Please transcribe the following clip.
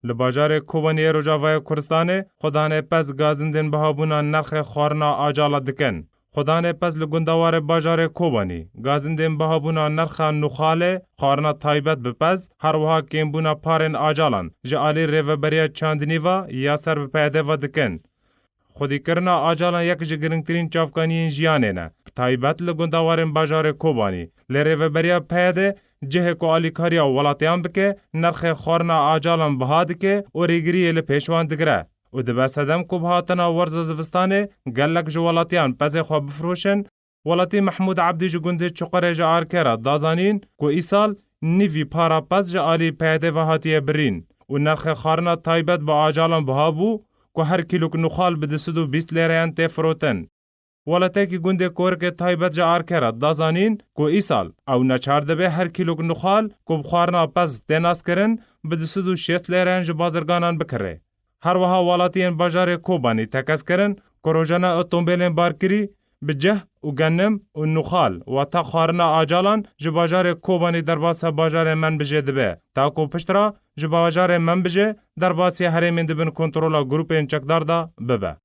لباجار کوبانی روجاوای کردستان خدانه پس گازندن بهابونا نرخ خارنا آجالا دکن. خدانه پس لگندوار باجار کوبانی گازندن بهابونا نرخ نخاله خارنا تایبت بپز هر وها کمبونا پارن آجالان جالی ریوبریا چاندنیوا یا سر بپیده و دکن. خودی کرنا آجالان یک جگرنگترین چافکانی جیانه نه. تایبت لگندوارن باجار کوبانی لریوبریا پیده جه کو آلیکاریا ولاتیان بکه نرخ خارنا آجالان بهاد که و ریگری لپیشوان دگره. و دبستدم کو بهاتنا ورز زوستانه گلک جوالاتیان پز خو بفروشن ولاتی محمود عبدی جگنده چقره جار کرا دازانین کو ایسال نیوی پارا پز جاری پیاده و هاتیه برین و نرخ خارنا تایبت با آجالان بهابو کو هر کیلو نخال به 220 لیران تفروتن ولاتی کی گنده کورک تایبت جار کرا دازانین کو ایسال او نچار دبه هر کیلو نخال کو بخارنا پز تناس کرن به 206 لیران ج بازرگانان بکره هر وها والاتین باجار کوبانی تکس کرن کروجانا اتومبیلین بارکری بجه و گنم و نخال و تا خارنا آجالان جو باجار کوبانی درباس باجار من بجه دبه تا کو پشترا جو باجار من بجه درباسی هرمین دبن کنترولا گروپین چکدار دا ببه